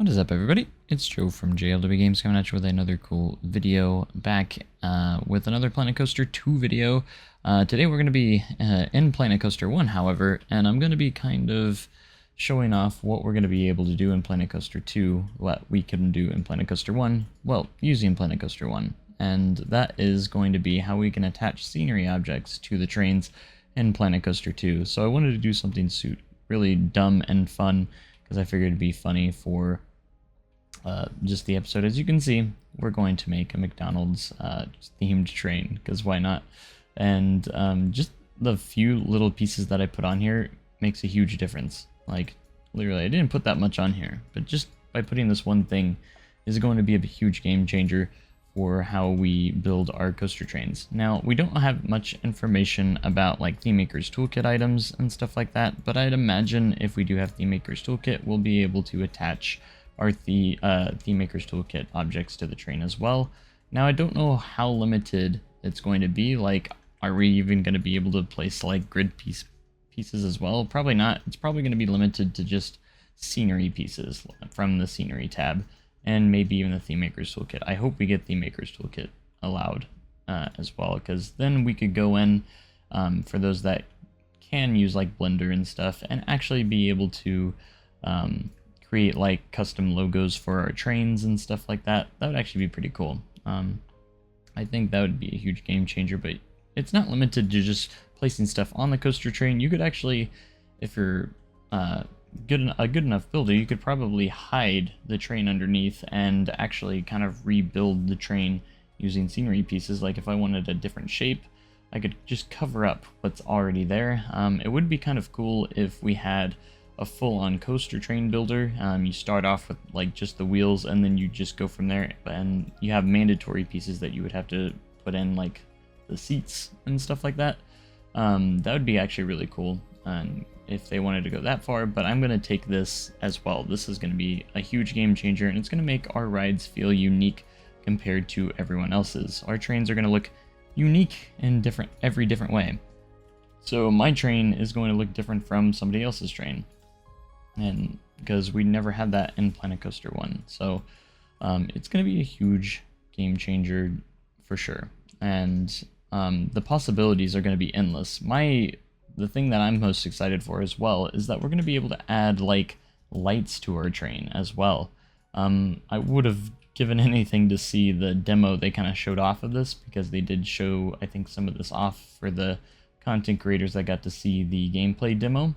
What is up, everybody? It's Joe from JLW Games coming at you with another cool video, back with another Planet Coaster 2 video. Today we're going to be in Planet Coaster 1, however, and I'm going to be kind of showing off what we're going to be able to do in Planet Coaster 2, what we can do in Planet Coaster 1, well, using Planet Coaster 1. And that is going to be how we can attach scenery objects to the trains in Planet Coaster 2. So I wanted to do something really dumb and fun, because I figured it'd be funny for just the episode. As you can see, we're going to make a McDonald's themed train, because why not? And just the few little pieces that I put on here makes a huge difference. Like, literally, I didn't put that much on here, but just by putting this one thing is going to be a huge game changer for how we build our coaster trains. Now, we don't have much information about like ThemeMaker's Toolkit items and stuff like that, but I'd imagine if we do have ThemeMaker's Toolkit, we'll be able to attach our ThemeMaker's Toolkit objects to the train as well. Now, I don't know how limited it's going to be. Like, are we even going to be able to place like grid pieces as well? Probably not. It's probably going to be limited to just scenery pieces from the scenery tab, and maybe even the ThemeMaker's Toolkit. I hope we get ThemeMaker's Toolkit allowed as well, because then we could go in for those that can use like Blender and stuff and actually be able to create like custom logos for our trains and stuff like that. That would actually be pretty cool. I think that would be a huge game changer, but it's not limited to just placing stuff on the coaster train. You could actually, if you're a good enough builder, you could probably hide the train underneath and actually kind of rebuild the train using scenery pieces. Like if I wanted a different shape, I could just cover up what's already there. It would be kind of cool if we had a full-on coaster train builder. You start off with like just the wheels, and then you just go from there, and you have mandatory pieces that you would have to put in, like the seats and stuff like that. That would be actually really cool if they wanted to go that far, but I'm going to take this as well. This is going to be a huge game changer, and it's going to make our rides feel unique compared to everyone else's. Our trains are going to look unique in every different way. So my train is going to look different from somebody else's train, and because we never had that in Planet Coaster 1. So it's going to be a huge game changer for sure, and the possibilities are going to be endless. The thing that I'm most excited for as well is that we're going to be able to add like lights to our train as well. I would have given anything to see the demo they kind of showed off of this, because they did show, I think, some of this off for the content creators that got to see the gameplay demo.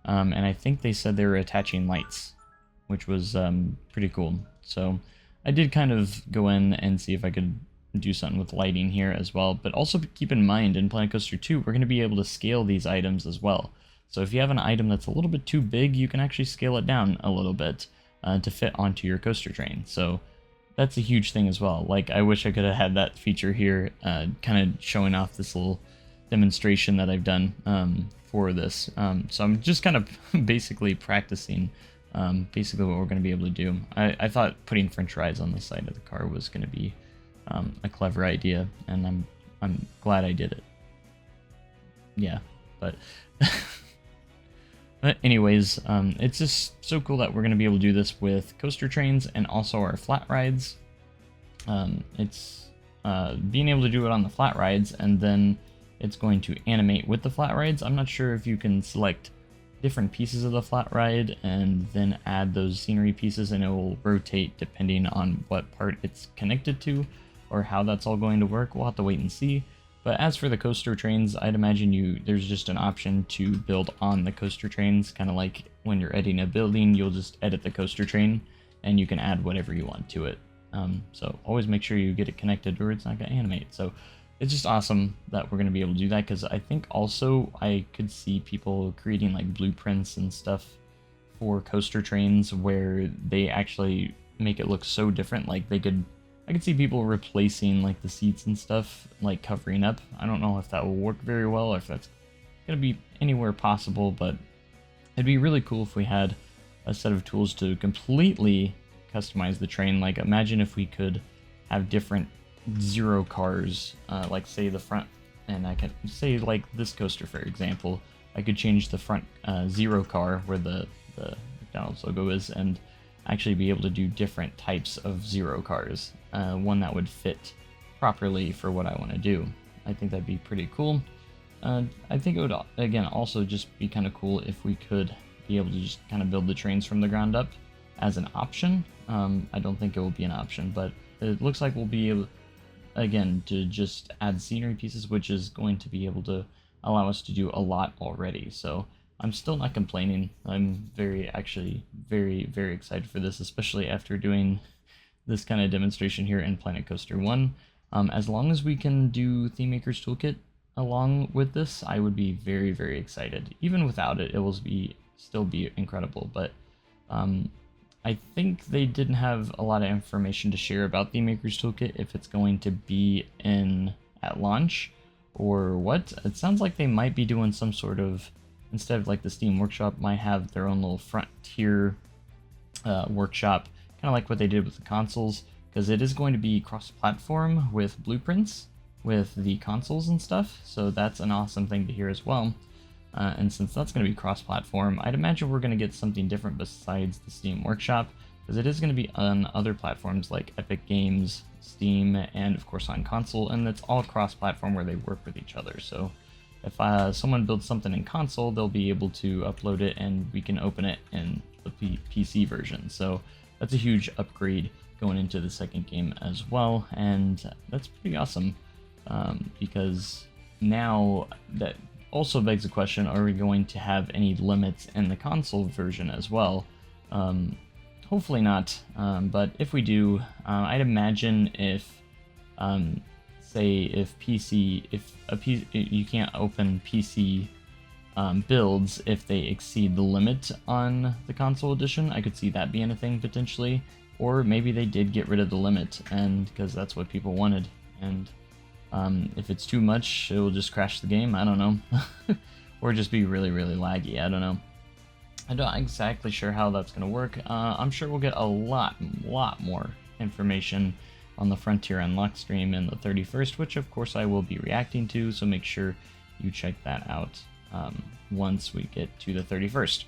And I think they said they were attaching lights, which was pretty cool. So I did kind of go in and see if I could do something with lighting here as well, but also keep in mind in Planet Coaster 2 we're going to be able to scale these items as well. So if you have an item that's a little bit too big, you can actually scale it down a little bit to fit onto your coaster train. So that's a huge thing as well. Like, I wish I could have had that feature here, kind of showing off this little demonstration that I've done for this. So I'm just kind of basically practicing basically what we're going to be able to do. I thought putting french fries on the side of the car was going to be a clever idea, and I'm glad I did it. Yeah, but but anyways, it's just so cool that we're going to be able to do this with coaster trains and also our flat rides. It's being able to do it on the flat rides, and then it's going to animate with the flat rides. I'm not sure if you can select different pieces of the flat ride and then add those scenery pieces, and it will rotate depending on what part it's connected to, or how that's all going to work. We'll have to wait and see. But as for the coaster trains, I'd imagine there's just an option to build on the coaster trains, kind of like when you're editing a building, you'll just edit the coaster train and you can add whatever you want to it. So always make sure you get it connected or it's not going to animate. So it's just awesome that we're going to be able to do that, because I think also I could see people creating like blueprints and stuff for coaster trains where they actually make it look so different. Like I could see people replacing like the seats and stuff, like covering up. I don't know if that will work very well or if that's going to be anywhere possible, but it'd be really cool if we had a set of tools to completely customize the train. Like, imagine if we could have different zero cars, like say the front, and I could say like this coaster, for example, I could change the front zero car where the McDonald's logo is, and actually be able to do different types of Zero cars, one that would fit properly for what I want to do. I think that'd be pretty cool. I think it would, again, also just be kind of cool if we could be able to just kind of build the trains from the ground up as an option. I don't think it will be an option, but it looks like we'll be able, again, to just add scenery pieces, which is going to be able to allow us to do a lot already. So I'm still not complaining. I'm actually very, very excited for this, especially after doing this kind of demonstration here in Planet Coaster 1. As long as we can do Theme Maker's Toolkit along with this, I would be very, very excited. Even without it, it will still be incredible. But I think they didn't have a lot of information to share about Theme Maker's Toolkit, if it's going to be in at launch or what. It sounds like they might be doing some sort of, instead of like the Steam Workshop, might have their own little Frontier workshop, kind of like what they did with the consoles, because it is going to be cross-platform with blueprints with the consoles and stuff, so that's an awesome thing to hear as well. And since that's going to be cross-platform, I'd imagine we're going to get something different besides the Steam Workshop, because it is going to be on other platforms like Epic Games, Steam, and of course on console, and it's all cross-platform where they work with each other. So if someone builds something in console, they'll be able to upload it and we can open it in the PC version. So that's a huge upgrade going into the second game as well, and that's pretty awesome, because now that also begs the question, are we going to have any limits in the console version as well? Hopefully not, but if we do, I'd imagine if, say, if you can't open PC builds if they exceed the limit on the console edition. I could see that being a thing potentially, or maybe they did get rid of the limit, and because that's what people wanted, and if it's too much, it will just crash the game. I don't know, or just be really, really laggy. I don't know. I'm not exactly sure how that's going to work. I'm sure we'll get a lot more information on the Frontier Unlocked stream in the 31st, which of course I will be reacting to, so make sure you check that out once we get to the 31st.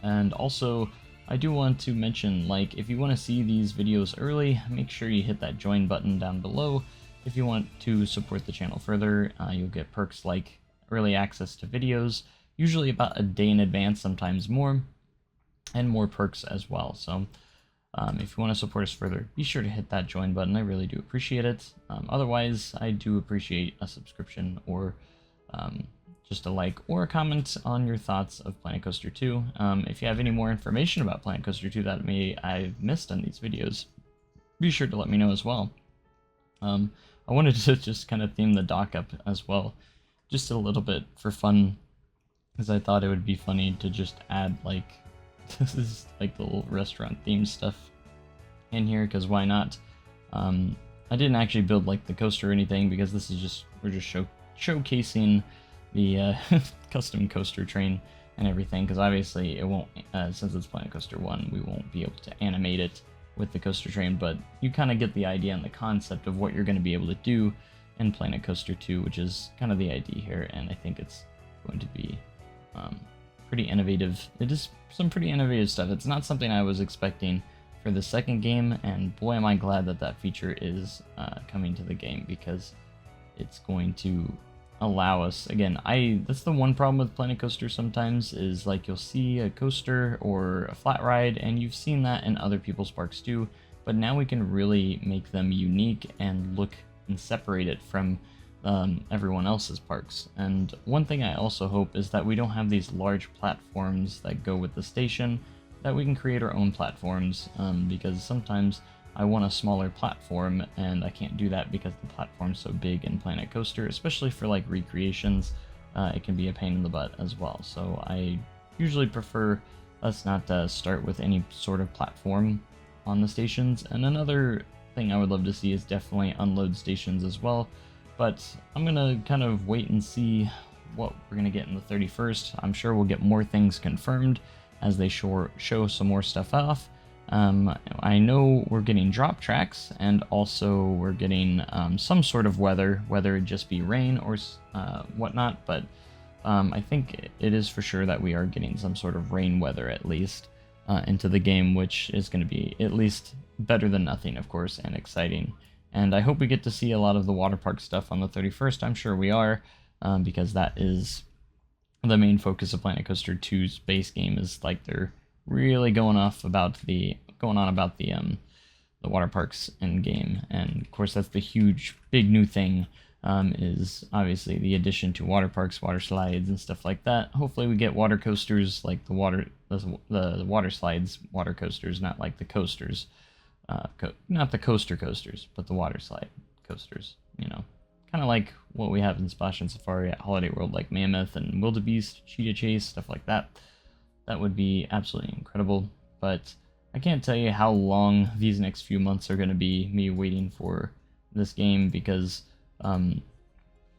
And also, I do want to mention, like, if you want to see these videos early, make sure you hit that join button down below. If you want to support the channel further, you'll get perks like early access to videos, usually about a day in advance, sometimes more, and more perks as well. So if you want to support us further, be sure to hit that join button. I really do appreciate it. Otherwise, I do appreciate a subscription or just a like or a comment on your thoughts of Planet Coaster 2. If you have any more information about Planet Coaster 2 that I've missed in these videos, be sure to let me know as well. I wanted to just kind of theme the dock up as well, just a little bit for fun, because I thought it would be funny to just add like this is like the little restaurant theme stuff in here, because why not? I didn't actually build like the coaster or anything, because this is just, we're just showcasing the custom coaster train and everything, because obviously it won't, since it's Planet Coaster 1, we won't be able to animate it with the coaster train, but you kind of get the idea and the concept of what you're going to be able to do in Planet Coaster 2, which is kind of the idea here, and I think it's going to be pretty innovative. It is some pretty innovative stuff. It's not something I was expecting for the second game, and boy am I glad that that feature is coming to the game, because it's going to allow us, again, that's the one problem with Planet Coaster sometimes, is like you'll see a coaster or a flat ride, and you've seen that in other people's parks too, but now we can really make them unique and look and separate it from everyone else's parks. And one thing I also hope is that we don't have these large platforms that go with the station, that we can create our own platforms, because sometimes I want a smaller platform, and I can't do that because the platform's so big in Planet Coaster, especially for like recreations. It can be a pain in the butt as well. So I usually prefer us not to start with any sort of platform on the stations. And another thing I would love to see is definitely unload stations as well. But I'm gonna kind of wait and see what we're gonna get in the 31st. I'm sure we'll get more things confirmed as they show some more stuff off. I know we're getting drop tracks, and also we're getting some sort of weather, whether it just be rain or whatnot, but I think it is for sure that we are getting some sort of rain weather at least. into the game, which is going to be at least better than nothing, of course, and exciting. And I hope we get to see a lot of the water park stuff on the 31st. I'm sure we are, because that is the main focus of Planet Coaster 2's base game. Is like they're really going on about the water parks in game, and of course that's the huge big new thing. Is obviously the addition to water parks, water slides, and stuff like that. Hopefully we get water coasters like the water slides, water coasters, not like the coasters, not the coaster coasters, but the water slide coasters. You know, kind of like what we have in Splash and Safari at Holiday World, like Mammoth and Wildebeest, Cheetah Chase, stuff like that. That would be absolutely incredible. But I can't tell you how long these next few months are going to be me waiting for this game, because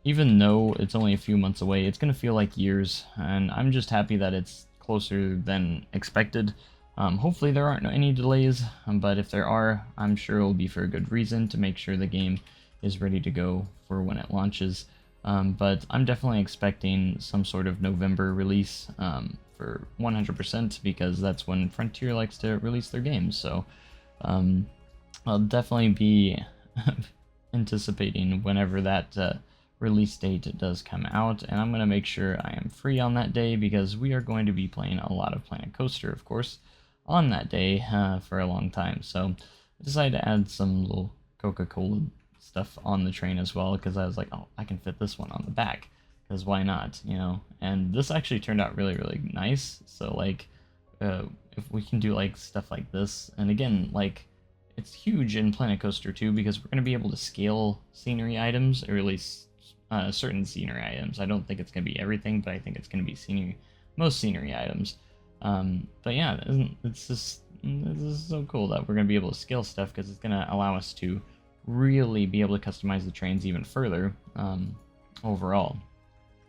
even though it's only a few months away, it's going to feel like years, and I'm just happy that it's closer than expected. Hopefully there aren't any delays, but if there are, I'm sure it'll be for a good reason, to make sure the game is ready to go for when it launches. But I'm definitely expecting some sort of November release for 100%, because that's when Frontier likes to release their games. So I'll definitely be anticipating whenever that release date does come out, and I'm going to make sure I am free on that day, because we are going to be playing a lot of Planet Coaster, of course, on that day for a long time. So I decided to add some little Coca-Cola stuff on the train as well, because I was like, oh, I can fit this one on the back, because why not, you know? And this actually turned out really, really nice. So like if we can do like stuff like this, and again, like, it's huge in Planet Coaster 2, because we're going to be able to scale scenery items, or at least certain scenery items. I don't think it's going to be everything, but I think it's going to be most scenery items. But yeah, this is so cool that we're going to be able to scale stuff, because it's going to allow us to really be able to customize the trains even further overall.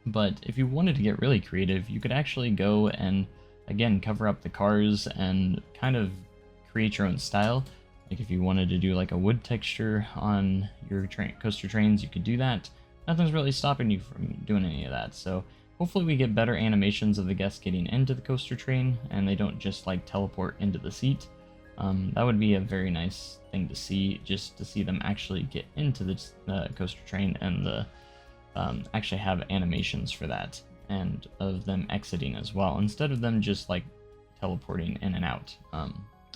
But if you wanted to get really creative, you could actually go and, again, cover up the cars and kind of create your own style. Like if you wanted to do like a wood texture on your coaster trains, you could do that. Nothing's really stopping you from doing any of that. So hopefully we get better animations of the guests getting into the coaster train, and they don't just like teleport into the seat. That would be a very nice thing to see, just to see them actually get into the coaster train, and actually have animations for that, and of them exiting as well, instead of them just like teleporting in and out.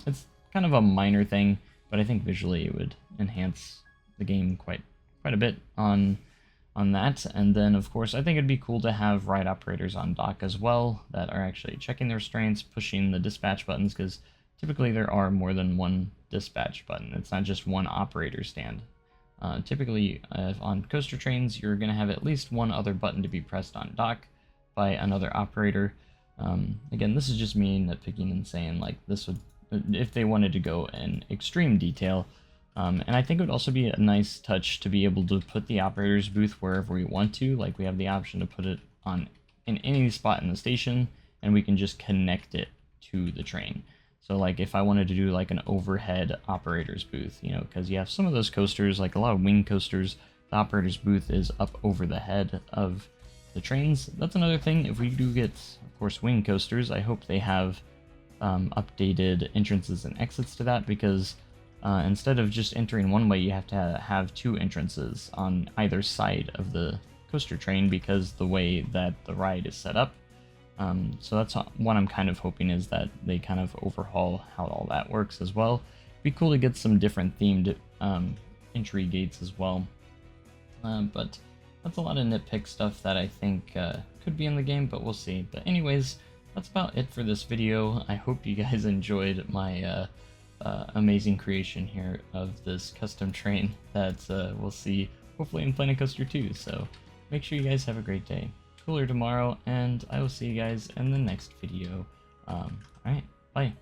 It's kind of a minor thing, but I think visually it would enhance the game quite a bit on that. And then of course I think it'd be cool to have ride operators on dock as well, that are actually checking their restraints, pushing the dispatch buttons, because typically there are more than one dispatch button. It's not just one operator stand. Typically on coaster trains you're going to have at least one other button to be pressed on dock by another operator. Again, this is just me nitpicking and saying like this would, if they wanted to go in extreme detail. And I think it would also be a nice touch to be able to put the operator's booth wherever we want to. Like we have the option to put it in any spot in the station, and we can just connect it to the train. So like if I wanted to do like an overhead operator's booth, you know, because you have some of those coasters, like a lot of wing coasters, the operator's booth is up over the head of the trains. That's another thing. If we do get, of course, wing coasters, I hope they have updated entrances and exits to that, because instead of just entering one way, you have to have two entrances on either side of the coaster train, because the way that the ride is set up. So that's what I'm kind of hoping, is that they kind of overhaul how all that works as well. It'd be cool to get some different themed entry gates as well. But that's a lot of nitpick stuff that I think could be in the game, but we'll see. But anyways, that's about it for this video. I hope you guys enjoyed my amazing creation here of this custom train that we'll see hopefully in Planet Coaster 2. So make sure you guys have a great day. Cooler tomorrow, and I will see you guys in the next video. Alright, bye.